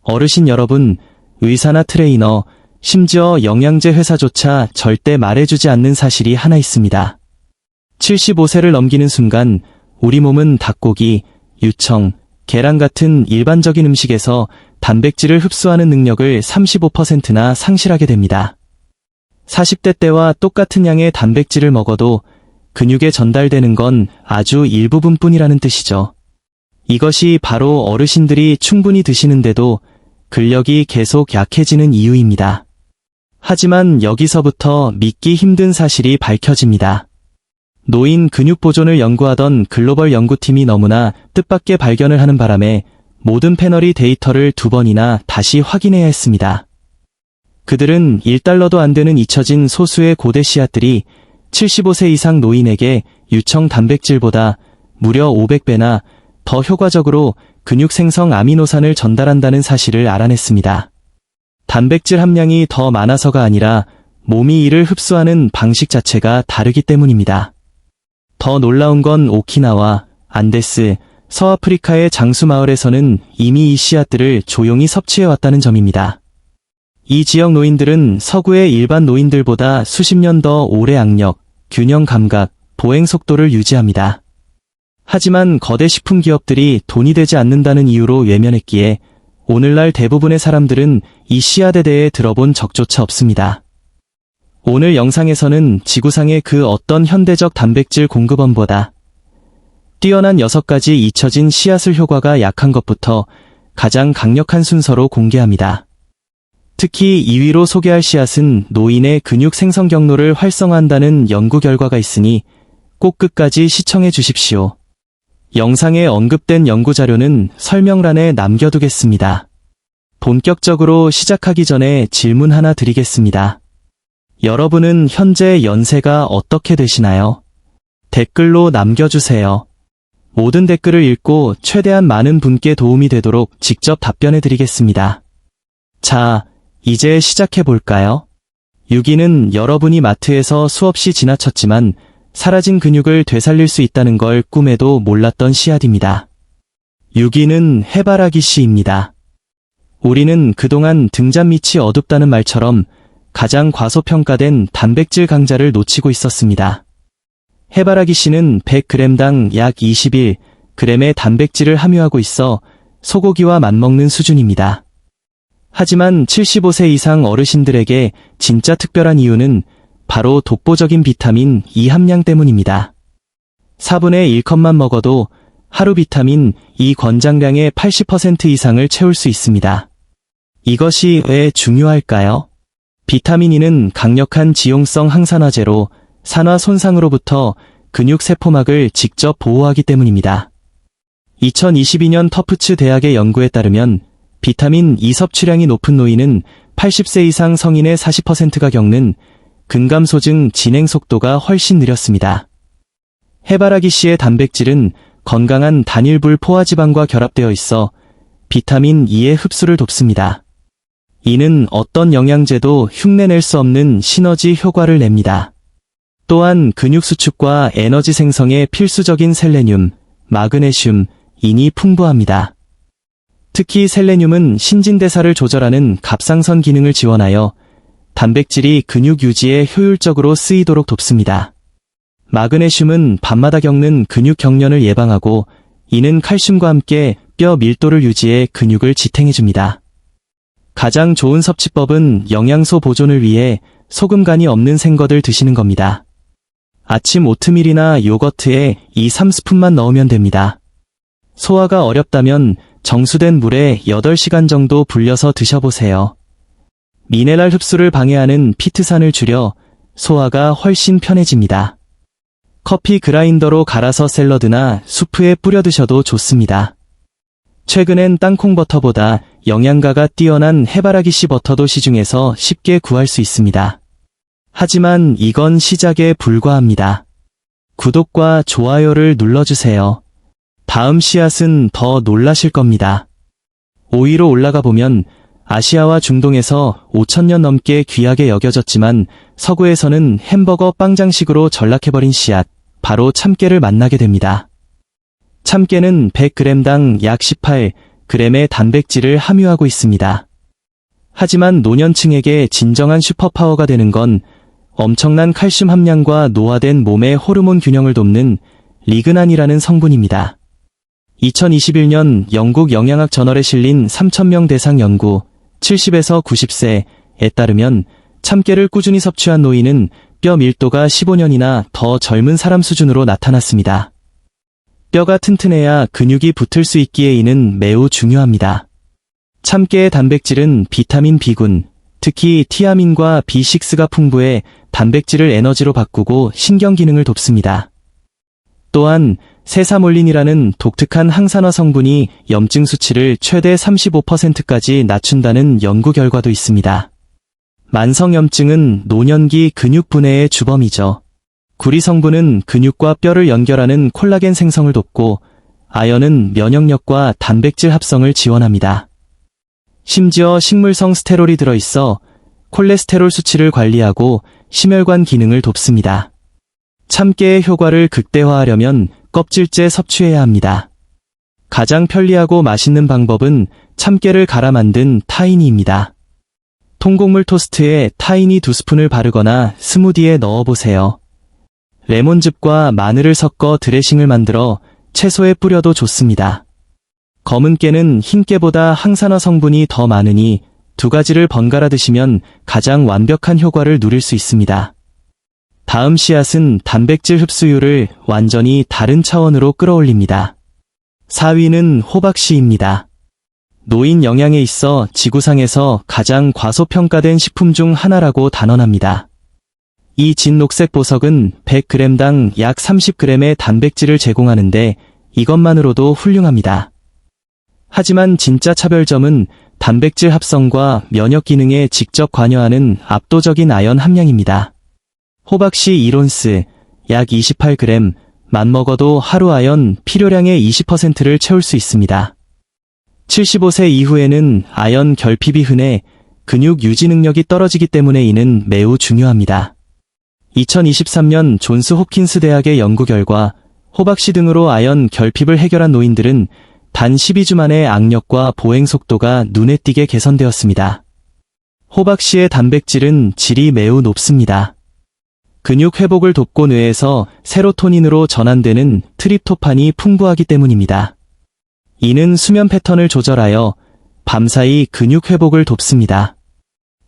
어르신 여러분, 의사나 트레이너, 심지어 영양제 회사조차 절대 말해주지 않는 사실이 하나 있습니다. 75세를 넘기는 순간 우리 몸은 닭고기, 유청, 계란 같은 일반적인 음식에서 단백질을 흡수하는 능력을 35%나 상실하게 됩니다. 40대 때와 똑같은 양의 단백질을 먹어도 근육에 전달되는 건 아주 일부분뿐이라는 뜻이죠. 이것이 바로 어르신들이 충분히 드시는데도 근력이 계속 약해지는 이유입니다. 하지만 여기서부터 믿기 힘든 사실이 밝혀집니다. 노인 근육 보존을 연구하던 글로벌 연구팀이 너무나 뜻밖의 발견을 하는 바람에 모든 패널이 데이터를 2번이나 다시 확인해야 했습니다. 그들은 1달러도 안 되는 잊혀진 소수의 고대 씨앗들이 75세 이상 노인에게 유청 단백질보다 무려 500배나 더 효과적으로 근육 생성 아미노산을 전달한다는 사실을 알아냈습니다. 단백질 함량이 더 많아서가 아니라 몸이 이를 흡수하는 방식 자체가 다르기 때문입니다. 더 놀라운 건 오키나와, 안데스, 서아프리카의 장수마을에서는 이미 이 씨앗들을 조용히 섭취해왔다는 점입니다. 이 지역 노인들은 서구의 일반 노인들보다 수십 년 더 오래 악력, 균형 감각, 보행 속도를 유지합니다. 하지만 거대 식품 기업들이 돈이 되지 않는다는 이유로 외면했기에 오늘날 대부분의 사람들은 이 씨앗에 대해 들어본 적조차 없습니다. 오늘 영상에서는 지구상의 그 어떤 현대적 단백질 공급원보다 뛰어난 6가지 잊혀진 씨앗을 효과가 약한 것부터 가장 강력한 순서로 공개합니다. 특히 2위로 소개할 씨앗은 노인의 근육 생성 경로를 활성화한다는 연구 결과가 있으니 꼭 끝까지 시청해 주십시오. 영상에 언급된 연구 자료는 설명란에 남겨두겠습니다. 본격적으로 시작하기 전에 질문 하나 드리겠습니다. 여러분은 현재 연세가 어떻게 되시나요? 댓글로 남겨주세요. 모든 댓글을 읽고 최대한 많은 분께 도움이 되도록 직접 답변해 드리겠습니다. 자, 이제 시작해 볼까요? 6위는 여러분이 마트에서 수없이 지나쳤지만 사라진 근육을 되살릴 수 있다는 걸 꿈에도 몰랐던 씨앗입니다. 6위는 해바라기 씨입니다. 우리는 그동안 등잔 밑이 어둡다는 말처럼 가장 과소평가된 단백질 강자를 놓치고 있었습니다. 해바라기 씨는 100g당 약 21g의 단백질을 함유하고 있어 소고기와 맞먹는 수준입니다. 하지만 75세 이상 어르신들에게 진짜 특별한 이유는 바로 독보적인 비타민 E 함량 때문입니다. 4분의 1컵만 먹어도 하루 비타민 E 권장량의 80% 이상을 채울 수 있습니다. 이것이 왜 중요할까요? 비타민 E는 강력한 지용성 항산화제로 산화 손상으로부터 근육 세포막을 직접 보호하기 때문입니다. 2022년 터프츠 대학의 연구에 따르면 비타민 E 섭취량이 높은 노인은 80세 이상 성인의 40%가 겪는 근감소증 진행 속도가 훨씬 느렸습니다. 해바라기 씨의 단백질은 건강한 단일불 포화지방과 결합되어 있어 비타민 E의 흡수를 돕습니다. 이는 어떤 영양제도 흉내낼 수 없는 시너지 효과를 냅니다. 또한 근육 수축과 에너지 생성에 필수적인 셀레늄, 마그네슘, 인이 풍부합니다. 특히 셀레늄은 신진대사를 조절하는 갑상선 기능을 지원하여 단백질이 근육 유지에 효율적으로 쓰이도록 돕습니다. 마그네슘은 밤마다 겪는 근육 경련을 예방하고 이는 칼슘과 함께 뼈 밀도를 유지해 근육을 지탱해줍니다. 가장 좋은 섭취법은 영양소 보존을 위해 소금간이 없는 생것을 드시는 겁니다. 아침 오트밀이나 요거트에 2-3스푼만 넣으면 됩니다. 소화가 어렵다면 정수된 물에 8시간 정도 불려서 드셔보세요. 미네랄 흡수를 방해하는 피트산을 줄여 소화가 훨씬 편해집니다. 커피 그라인더로 갈아서 샐러드나 수프에 뿌려 드셔도 좋습니다. 최근엔 땅콩버터보다 영양가가 뛰어난 해바라기 씨 버터도 시중에서 쉽게 구할 수 있습니다. 하지만 이건 시작에 불과합니다. 구독과 좋아요를 눌러주세요. 다음 씨앗은 더 놀라실 겁니다. 5위로 올라가 보면 아시아와 중동에서 5,000년 넘게 귀하게 여겨졌지만 서구에서는 햄버거 빵장식으로 전락해버린 씨앗, 바로 참깨를 만나게 됩니다. 참깨는 100g당 약 g의 단백질을 함유하고 있습니다. 하지만 노년층에게 진정한 슈퍼파워가 되는 건 엄청난 칼슘 함량과 노화된 몸의 호르몬 균형을 돕는 리그난이라는 성분입니다. 2021년 영국 영양학 저널에 실린 3,000명 대상 연구 70에서 90세에 따르면 참깨를 꾸준히 섭취한 노인은 뼈 밀도가 15년이나 더 젊은 사람 수준으로 나타났습니다. 뼈가 튼튼해야 근육이 붙을 수 있기에 이는 매우 중요합니다. 참깨의 단백질은 비타민 B군, 특히 티아민과 B6가 풍부해 단백질을 에너지로 바꾸고 신경 기능을 돕습니다. 또한 세사몰린이라는 독특한 항산화 성분이 염증 수치를 최대 35%까지 낮춘다는 연구 결과도 있습니다. 만성염증은 노년기 근육 분해의 주범이죠. 구리 성분은 근육과 뼈를 연결하는 콜라겐 생성을 돕고 아연은 면역력과 단백질 합성을 지원합니다. 심지어 식물성 스테롤이 들어있어 콜레스테롤 수치를 관리하고 심혈관 기능을 돕습니다. 참깨의 효과를 극대화하려면 껍질째 섭취해야 합니다. 가장 편리하고 맛있는 방법은 참깨를 갈아 만든 타이니입니다. 통곡물 토스트에 타이니 2스푼을 바르거나 스무디에 넣어보세요. 레몬즙과 마늘을 섞어 드레싱을 만들어 채소에 뿌려도 좋습니다. 검은 깨는 흰 깨보다 항산화 성분이 더 많으니 두 가지를 번갈아 드시면 가장 완벽한 효과를 누릴 수 있습니다. 다음 씨앗은 단백질 흡수율을 완전히 다른 차원으로 끌어올립니다. 4위는 호박씨입니다. 노인 영양에 있어 지구상에서 가장 과소평가된 식품 중 하나라고 단언합니다. 이 진녹색 보석은 100g당 약 30g의 단백질을 제공하는데 이것만으로도 훌륭합니다. 하지만 진짜 차별점은 단백질 합성과 면역 기능에 직접 관여하는 압도적인 아연 함량입니다. 호박씨 1온스, 약 28g만 먹어도 하루 아연 필요량의 20%를 채울 수 있습니다. 75세 이후에는 아연 결핍이 흔해 근육 유지 능력이 떨어지기 때문에 이는 매우 중요합니다. 2023년 존스 홉킨스 대학의 연구 결과 호박씨 등으로 아연 결핍을 해결한 노인들은 단 12주 만에 악력과 보행 속도가 눈에 띄게 개선되었습니다. 호박씨의 단백질은 질이 매우 높습니다. 근육 회복을 돕고 뇌에서 세로토닌으로 전환되는 트립토판이 풍부하기 때문입니다. 이는 수면 패턴을 조절하여 밤사이 근육 회복을 돕습니다.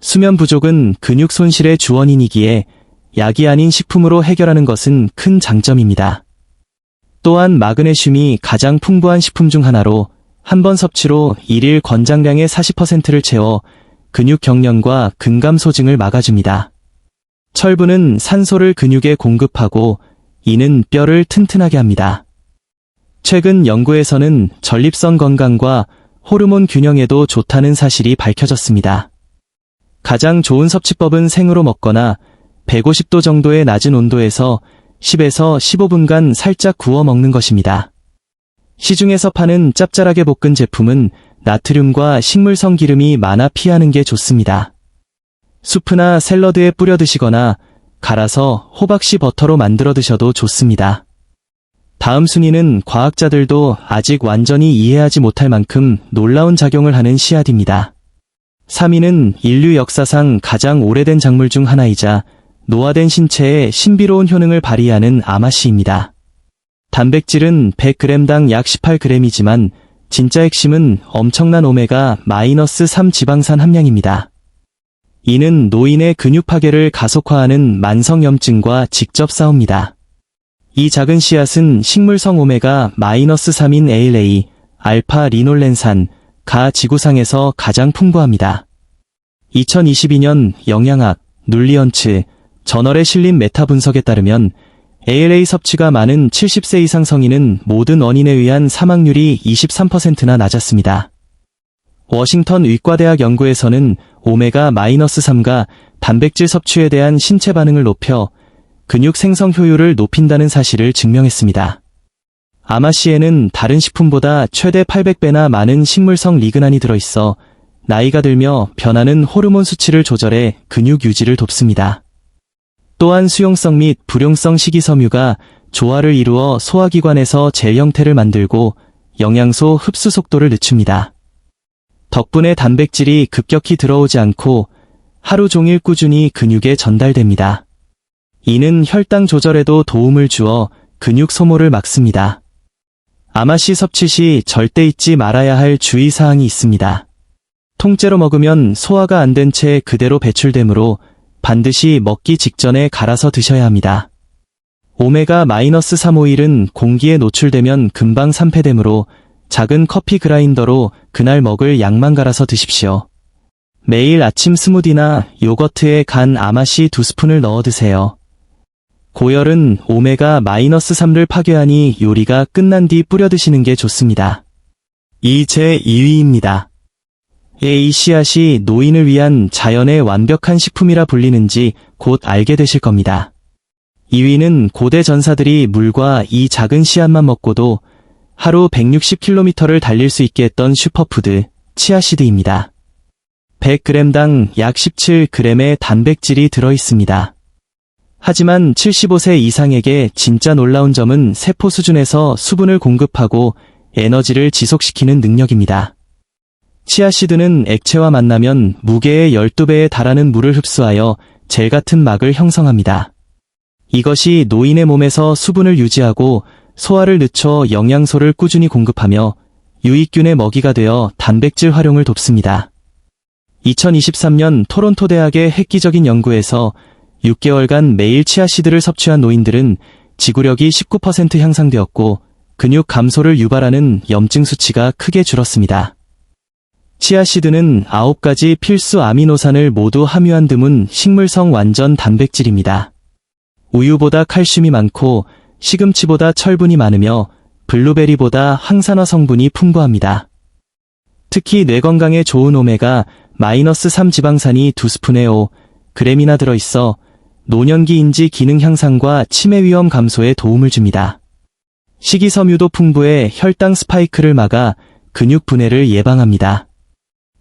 수면 부족은 근육 손실의 주원인이기에 약이 아닌 식품으로 해결하는 것은 큰 장점입니다. 또한 마그네슘이 가장 풍부한 식품 중 하나로 한 번 섭취로 일일 권장량의 40%를 채워 근육 경련과 근감 소증을 막아줍니다. 철분은 산소를 근육에 공급하고 이는 뼈를 튼튼하게 합니다. 최근 연구에서는 전립선 건강과 호르몬 균형에도 좋다는 사실이 밝혀졌습니다. 가장 좋은 섭취법은 생으로 먹거나 150도 정도의 낮은 온도에서 10에서 15분간 살짝 구워 먹는 것입니다. 시중에서 파는 짭짤하게 볶은 제품은 나트륨과 식물성 기름이 많아 피하는 게 좋습니다. 수프나 샐러드에 뿌려 드시거나 갈아서 호박씨 버터로 만들어 드셔도 좋습니다. 다음 순위는 과학자들도 아직 완전히 이해하지 못할 만큼 놀라운 작용을 하는 씨앗입니다. 3위는 인류 역사상 가장 오래된 작물 중 하나이자 노화된 신체에 신비로운 효능을 발휘하는 아마씨입니다. 단백질은 100g당 약 18g이지만 진짜 핵심은 엄청난 오메가-3 지방산 함량입니다. 이는 노인의 근육 파괴를 가속화하는 만성염증과 직접 싸웁니다. 이 작은 씨앗은 식물성 오메가-3인 ALA, 알파 리놀렌산, 가 지구상에서 가장 풍부합니다. 2022년 영양학, 눌리언츠, 저널에 실린 메타 분석에 따르면 ALA 섭취가 많은 70세 이상 성인은 모든 원인에 의한 사망률이 23%나 낮았습니다. 워싱턴 의과대학 연구에서는 오메가-3가 단백질 섭취에 대한 신체 반응을 높여 근육 생성 효율을 높인다는 사실을 증명했습니다. 아마씨에는 다른 식품보다 최대 800배나 많은 식물성 리그난이 들어있어 나이가 들며 변하는 호르몬 수치를 조절해 근육 유지를 돕습니다. 또한 수용성 및 불용성 식이섬유가 조화를 이루어 소화기관에서 젤 형태를 만들고 영양소 흡수 속도를 늦춥니다. 덕분에 단백질이 급격히 들어오지 않고 하루 종일 꾸준히 근육에 전달됩니다. 이는 혈당 조절에도 도움을 주어 근육 소모를 막습니다. 아마씨 섭취 시 절대 잊지 말아야 할 주의사항이 있습니다. 통째로 먹으면 소화가 안 된 채 그대로 배출되므로 반드시 먹기 직전에 갈아서 드셔야 합니다. 오메가-3 오일은 공기에 노출되면 금방 산패되므로 작은 커피 그라인더로 그날 먹을 양만 갈아서 드십시오. 매일 아침 스무디나 요거트에 간 아마씨 2스푼을 넣어 드세요. 고열은 오메가-3를 파괴하니 요리가 끝난 뒤 뿌려 드시는 게 좋습니다. 이 제 2위입니다. 이 씨앗이 노인을 위한 자연의 완벽한 식품이라 불리는지 곧 알게 되실 겁니다. 2위는 고대 전사들이 물과 이 작은 씨앗만 먹고도 하루 160km를 달릴 수 있게 했던 슈퍼푸드, 치아씨드입니다. 100g당 약 17g의 단백질이 들어있습니다. 하지만 75세 이상에게 진짜 놀라운 점은 세포 수준에서 수분을 공급하고 에너지를 지속시키는 능력입니다. 치아씨드는 액체와 만나면 무게의 12배에 달하는 물을 흡수하여 젤 같은 막을 형성합니다. 이것이 노인의 몸에서 수분을 유지하고 소화를 늦춰 영양소를 꾸준히 공급하며 유익균의 먹이가 되어 단백질 활용을 돕습니다. 2023년 토론토 대학의 획기적인 연구에서 6개월간 매일 치아씨드를 섭취한 노인들은 지구력이 19% 향상되었고 근육 감소를 유발하는 염증 수치가 크게 줄었습니다. 치아씨드는 9가지 필수 아미노산을 모두 함유한 드문 식물성 완전 단백질입니다. 우유보다 칼슘이 많고 시금치보다 철분이 많으며 블루베리보다 항산화 성분이 풍부합니다. 특히 뇌 건강에 좋은 오메가-3 지방산이 2스푼에 5g이나 들어있어 노년기 인지 기능 향상과 치매 위험 감소에 도움을 줍니다. 식이섬유도 풍부해 혈당 스파이크를 막아 근육 분해를 예방합니다.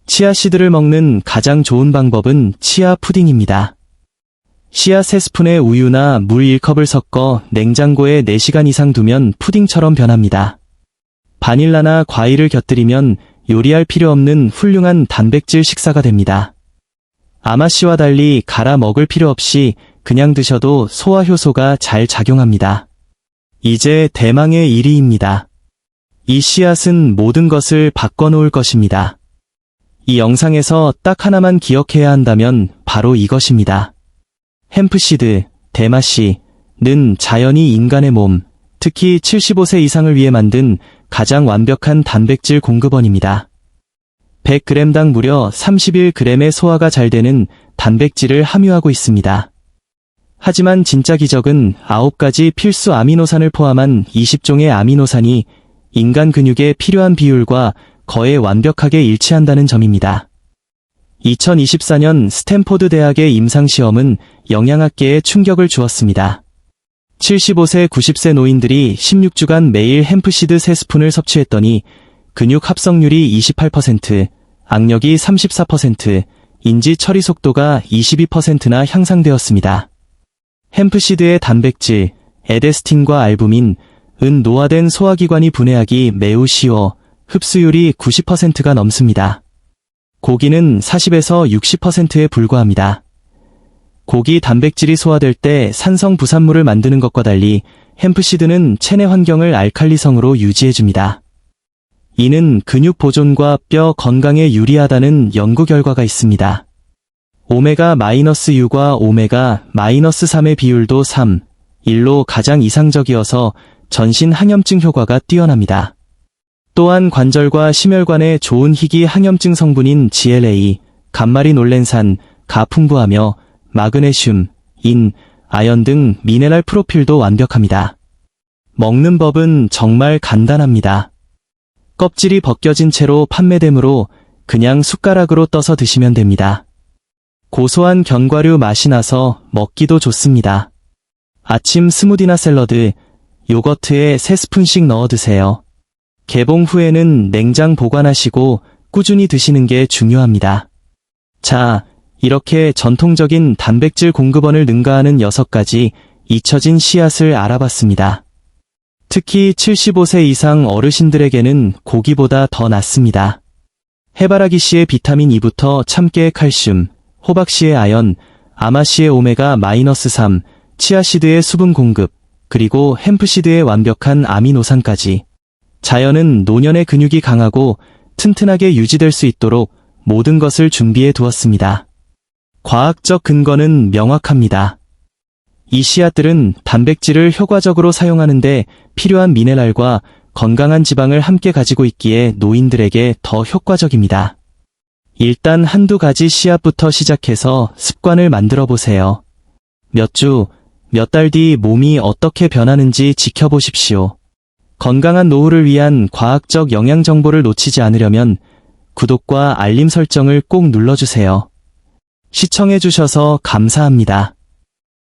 치아씨드를 먹는 가장 좋은 방법은 치아 푸딩입니다. 씨앗 3스푼에 우유나 물 1컵을 섞어 냉장고에 4시간 이상 두면 푸딩처럼 변합니다. 바닐라나 과일을 곁들이면 요리할 필요 없는 훌륭한 단백질 식사가 됩니다. 아마씨와 달리 갈아 먹을 필요 없이 그냥 드셔도 소화 효소가 잘 작용합니다. 이제 대망의 1위입니다. 이 씨앗은 모든 것을 바꿔놓을 것입니다. 이 영상에서 딱 하나만 기억해야 한다면 바로 이것입니다. 햄프시드, 대마씨는 자연이 인간의 몸, 특히 75세 이상을 위해 만든 가장 완벽한 단백질 공급원입니다. 100g당 무려 31g의 소화가 잘 되는 단백질을 함유하고 있습니다. 하지만 진짜 기적은 9가지 필수 아미노산을 포함한 20종의 아미노산이 인간 근육에 필요한 비율과 거의 완벽하게 일치한다는 점입니다. 2024년 스탠포드 대학의 임상시험은 영양학계에 충격을 주었습니다. 75세, 90세 노인들이 16주간 매일 햄프시드 3스푼을 섭취했더니 근육 합성률이 28%, 악력이 34%, 인지 처리 속도가 22%나 향상되었습니다. 햄프시드의 단백질, 에데스틴과 알부민, 은 노화된 소화기관이 분해하기 매우 쉬워 흡수율이 90%가 넘습니다. 고기는 40에서 60%에 불과합니다. 고기 단백질이 소화될 때 산성 부산물을 만드는 것과 달리 햄프시드는 체내 환경을 알칼리성으로 유지해줍니다. 이는 근육 보존과 뼈 건강에 유리하다는 연구 결과가 있습니다. 오메가-6과 오메가-3의 비율도 3, 1로 가장 이상적이어서 전신 항염증 효과가 뛰어납니다. 또한 관절과 심혈관에 좋은 희귀 항염증 성분인 GLA, 감마리놀렌산, 가 풍부하며 마그네슘, 인, 아연 등 미네랄 프로필도 완벽합니다. 먹는 법은 정말 간단합니다. 껍질이 벗겨진 채로 판매되므로 그냥 숟가락으로 떠서 드시면 됩니다. 고소한 견과류 맛이 나서 먹기도 좋습니다. 아침 스무디나 샐러드, 요거트에 3스푼씩 넣어 드세요. 개봉 후에는 냉장 보관하시고 꾸준히 드시는 게 중요합니다. 자, 이렇게 전통적인 단백질 공급원을 능가하는 6가지 잊혀진 씨앗을 알아봤습니다. 특히 75세 이상 어르신들에게는 고기보다 더 낫습니다. 해바라기 씨의 비타민 E부터 참깨의 칼슘, 호박 씨의 아연, 아마 씨의 오메가-3, 치아씨드의 수분 공급, 그리고 햄프씨드의 완벽한 아미노산까지. 자연은 노년의 근육이 강하고 튼튼하게 유지될 수 있도록 모든 것을 준비해 두었습니다. 과학적 근거는 명확합니다. 이 씨앗들은 단백질을 효과적으로 사용하는데 필요한 미네랄과 건강한 지방을 함께 가지고 있기에 노인들에게 더 효과적입니다. 일단 한두 가지 씨앗부터 시작해서 습관을 만들어 보세요. 몇 주, 몇 달 뒤 몸이 어떻게 변하는지 지켜보십시오. 건강한 노후를 위한 과학적 영양 정보를 놓치지 않으려면 구독과 알림 설정을 꼭 눌러주세요. 시청해주셔서 감사합니다.